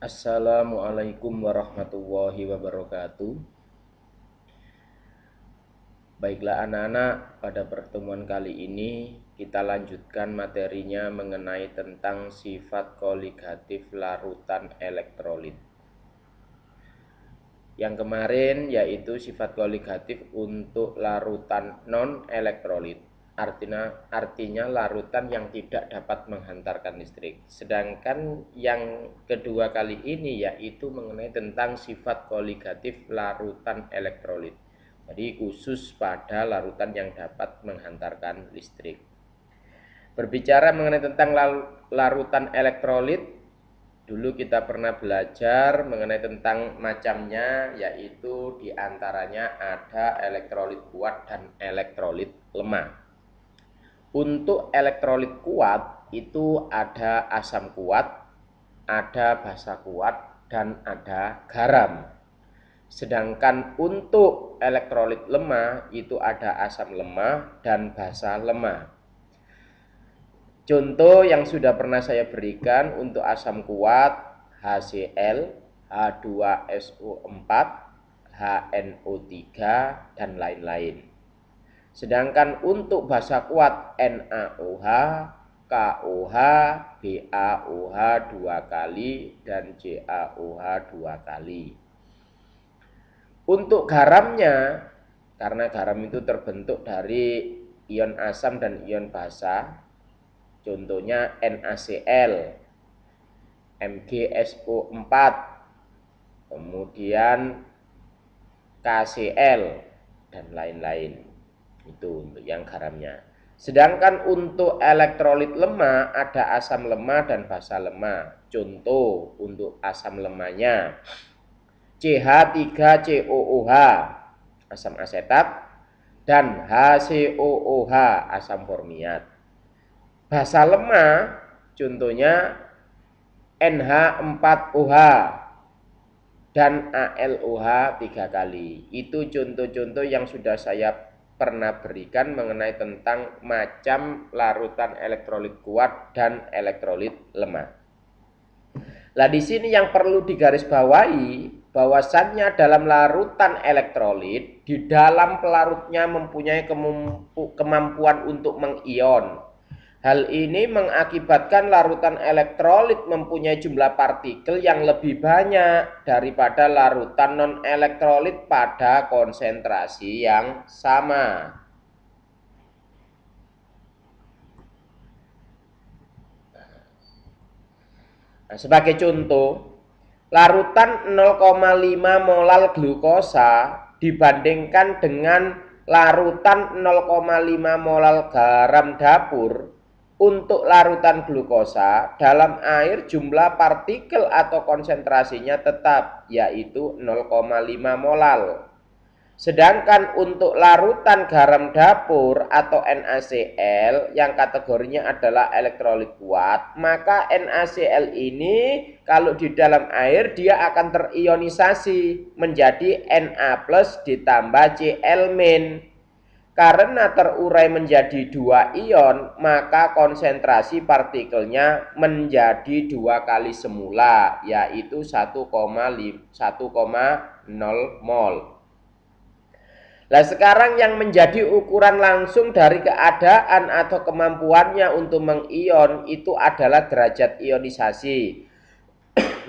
Assalamualaikum warahmatullahi wabarakatuh. Baiklah anak-anak, pada pertemuan kali ini kita lanjutkan materinya mengenai tentang sifat koligatif larutan elektrolit. Yang kemarin yaitu sifat koligatif untuk larutan non-elektrolit. Artinya larutan yang tidak dapat menghantarkan listrik. Sedangkan yang kedua kali ini yaitu mengenai tentang sifat koligatif larutan elektrolit. Jadi khusus pada larutan yang dapat menghantarkan listrik. Berbicara mengenai tentang larutan elektrolit, dulu kita pernah belajar mengenai tentang macamnya, yaitu diantaranya ada elektrolit kuat dan elektrolit lemah. Untuk elektrolit kuat itu ada asam kuat, ada basa kuat, dan ada garam. Sedangkan untuk elektrolit lemah itu ada asam lemah dan basa lemah. Contoh yang sudah pernah saya berikan untuk asam kuat HCl, H2SO4, HNO3, dan lain-lain. Sedangkan untuk basa kuat NaOH, KOH, BaOH 2 kali, dan JaOH 2 kali. Untuk garamnya, karena garam itu terbentuk dari ion asam dan ion basa, contohnya NaCl, MgSO4, kemudian KCl, dan lain-lain. Itu untuk yang garamnya. Sedangkan untuk elektrolit lemah ada asam lemah dan basa lemah. Contoh untuk asam lemahnya CH3COOH, asam asetat, dan HCOOH, asam formiat. Basa lemah contohnya NH4OH dan ALOH 3 kali. Itu contoh-contoh yang sudah saya pernah berikan mengenai tentang macam larutan elektrolit kuat dan elektrolit lemah. Nah, di sini yang perlu digarisbawahi bahwasannya dalam larutan elektrolit, di dalam pelarutnya mempunyai kemampuan untuk mengion. Hal ini mengakibatkan larutan elektrolit mempunyai jumlah partikel yang lebih banyak daripada larutan non-elektrolit pada konsentrasi yang sama. Nah, sebagai contoh, larutan 0,5 molal glukosa dibandingkan dengan larutan 0,5 molal garam dapur. Untuk larutan glukosa dalam air jumlah partikel atau konsentrasinya tetap, yaitu 0,5 molal. Sedangkan untuk larutan garam dapur atau NaCl yang kategorinya adalah elektrolit kuat, maka NaCl ini kalau di dalam air dia akan terionisasi menjadi Na+ ditambah Cl-. Karena terurai menjadi 2 ion, maka konsentrasi partikelnya menjadi 2 kali semula, yaitu 1,0 mol. Nah, sekarang yang menjadi ukuran langsung dari keadaan atau kemampuannya untuk mengion itu adalah derajat ionisasi.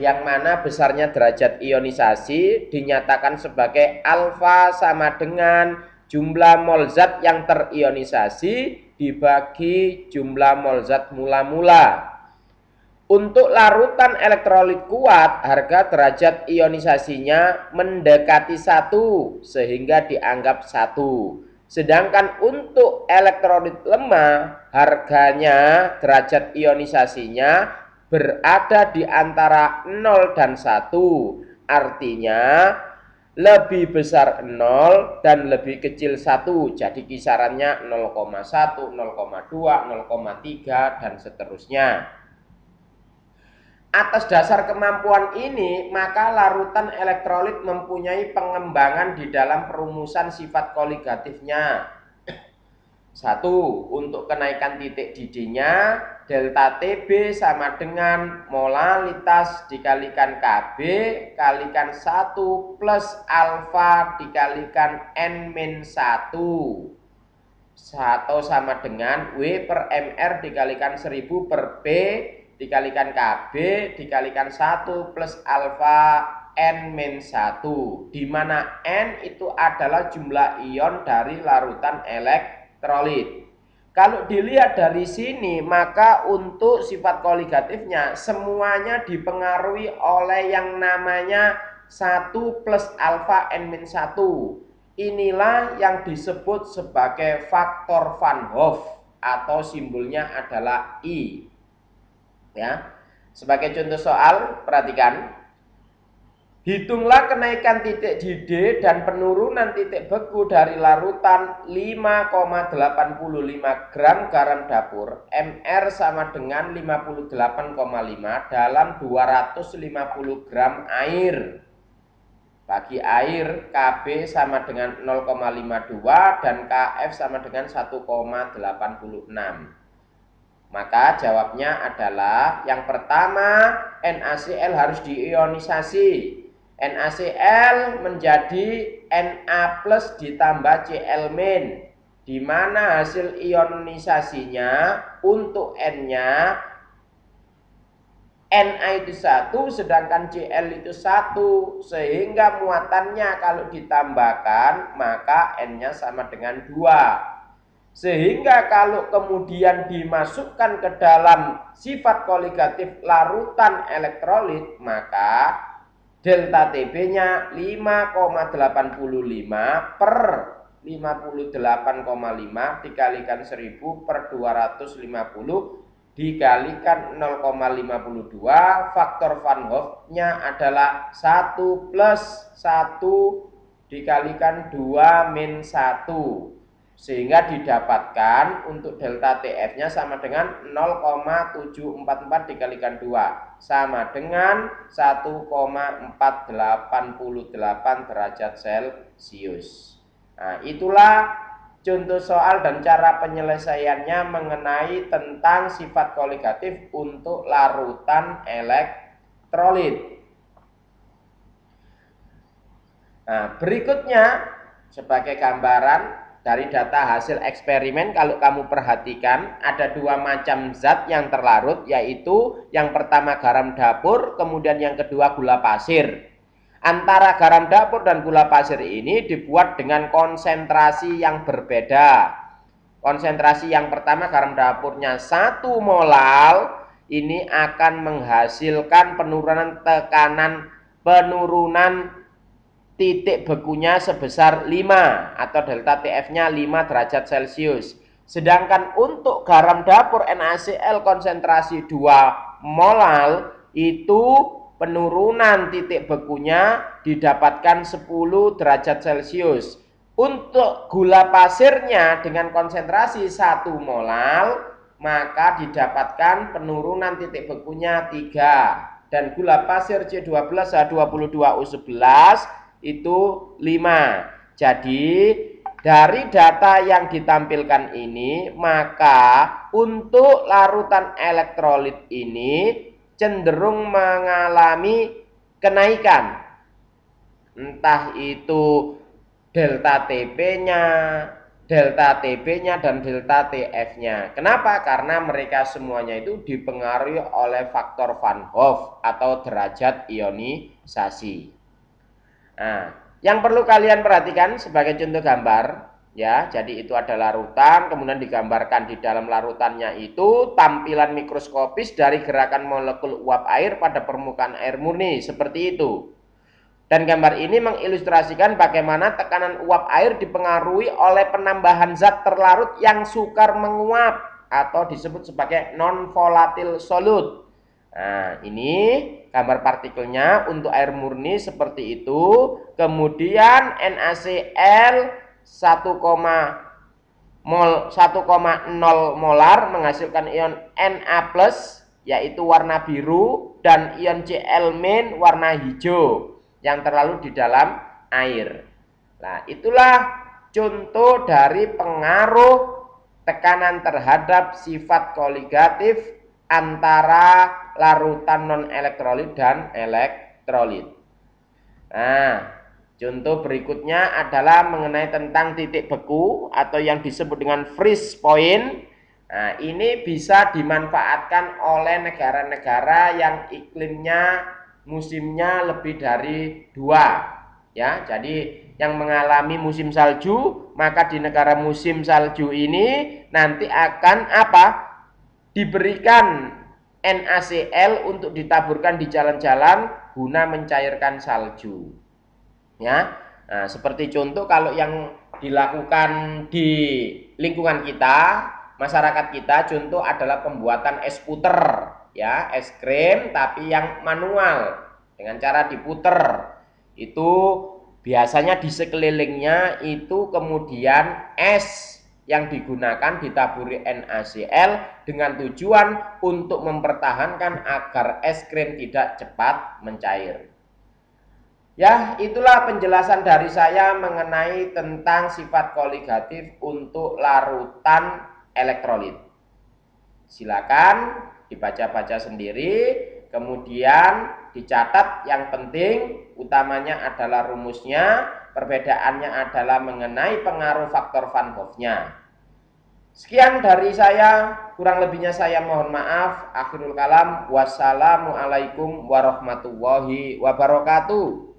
Yang mana besarnya derajat ionisasi dinyatakan sebagai alfa sama dengan jumlah mol zat yang terionisasi dibagi jumlah mol zat mula-mula. Untuk larutan elektrolit kuat, harga derajat ionisasinya mendekati 1 sehingga dianggap 1. Sedangkan untuk elektrolit lemah, harganya derajat ionisasinya berada di antara 0 dan 1. Artinya lebih besar 0 dan lebih kecil 1. Jadi kisarannya 0,1, 0,2, 0,3 dan seterusnya. Atas dasar kemampuan ini, maka larutan elektrolit mempunyai pengembangan di dalam perumusan sifat koligatifnya. 1. Untuk kenaikan titik didihnya delta TB sama dengan molalitas dikalikan KB kalikan 1 plus alfa dikalikan N-1 atau sama dengan W per MR dikalikan 1000 per P dikalikan KB dikalikan 1 plus alfa N-1, di mana N itu adalah jumlah ion dari larutan elektrolit. Kalau dilihat dari sini, maka untuk sifat koligatifnya semuanya dipengaruhi oleh yang namanya 1 plus alfa N-1. Inilah yang disebut sebagai faktor Van Hoff atau simbolnya adalah I. Ya. Sebagai contoh soal, perhatikan. Hitunglah kenaikan titik di D dan penurunan titik beku dari larutan 5,85 gram garam dapur MR sama dengan 58,5 dalam 250 gram air. Bagi air KB sama dengan 0,52 dan KF sama dengan 1,86. Maka jawabnya adalah yang pertama NaCl harus diionisasi. NaCl menjadi Na plus ditambah Cl-, di mana hasil ionisasinya untuk N-nya Na itu 1 sedangkan Cl itu 1, sehingga muatannya kalau ditambahkan maka N-nya sama dengan 2. Sehingga kalau kemudian dimasukkan ke dalam sifat koligatif larutan elektrolit, maka delta TB-nya 5,85 per 58,5 dikalikan 1000 per 250 dikalikan 0,52, faktor Van Hoff-nya adalah 1 plus 1 dikalikan 2 min 1. Sehingga didapatkan untuk delta TF-nya sama dengan 0,744 dikalikan 2. Sama dengan 1,488 derajat Celcius. Nah, itulah contoh soal dan cara penyelesaiannya mengenai tentang sifat koligatif untuk larutan elektrolit. Nah, berikutnya sebagai gambaran dari data hasil eksperimen, kalau kamu perhatikan ada dua macam zat yang terlarut, yaitu yang pertama garam dapur, kemudian yang kedua gula pasir. Antara garam dapur dan gula pasir ini dibuat dengan konsentrasi yang berbeda. Konsentrasi yang pertama garam dapurnya 1 molal, ini akan menghasilkan penurunan tekanan, penurunan titik bekunya sebesar 5 atau delta TF-nya 5 derajat Celcius. Sedangkan untuk garam dapur NaCl konsentrasi 2 molal itu penurunan titik bekunya didapatkan 10 derajat Celcius. Untuk gula pasirnya dengan konsentrasi 1 molal maka didapatkan penurunan titik bekunya 3. Dan gula pasir C12H22O11 itu 5. Jadi dari data yang ditampilkan ini, maka untuk larutan elektrolit ini cenderung mengalami kenaikan. Entah itu delta TB-nya, delta TB-nya dan delta TF-nya. Kenapa? Karena mereka semuanya itu dipengaruhi oleh faktor Van Hoff atau derajat ionisasi. Nah, yang perlu kalian perhatikan sebagai contoh gambar, ya, jadi itu ada larutan, kemudian digambarkan di dalam larutannya itu tampilan mikroskopis dari gerakan molekul uap air pada permukaan air murni, seperti itu. Dan gambar ini mengilustrasikan bagaimana tekanan uap air dipengaruhi oleh penambahan zat terlarut yang sukar menguap atau disebut sebagai non-volatile solute. Nah, ini gambar partikelnya untuk air murni seperti itu. Kemudian NaCl 1,0 molar menghasilkan ion Na+, yaitu warna biru, dan ion Cl- warna hijau yang terlalu di dalam air. Nah, itulah contoh dari pengaruh tekanan terhadap sifat koligatif antara larutan non-elektrolit dan elektrolit. Nah, contoh berikutnya adalah mengenai tentang titik beku atau yang disebut dengan freeze point. Nah, ini bisa dimanfaatkan oleh negara-negara yang iklimnya musimnya lebih dari 2. Ya, jadi yang mengalami musim salju, maka di negara musim salju ini nanti akan apa? Diberikan NaCl untuk ditaburkan di jalan-jalan guna mencairkan salju. Ya, nah, seperti contoh kalau yang dilakukan di lingkungan kita, masyarakat kita, contoh adalah pembuatan es puter, ya, es krim tapi yang manual dengan cara diputer. Itu biasanya di sekelilingnya itu kemudian es yang digunakan ditaburi NaCl dengan tujuan untuk mempertahankan agar es krim tidak cepat mencair. Ya, itulah penjelasan dari saya mengenai tentang sifat koligatif untuk larutan elektrolit. Silakan dibaca-baca sendiri, kemudian dicatat. Yang penting utamanya adalah rumusnya, perbedaannya adalah mengenai pengaruh faktor Van Hoff-nya. Sekian dari saya, kurang lebihnya saya mohon maaf. Akhirul kalam, wassalamualaikum warahmatullahi wabarakatuh.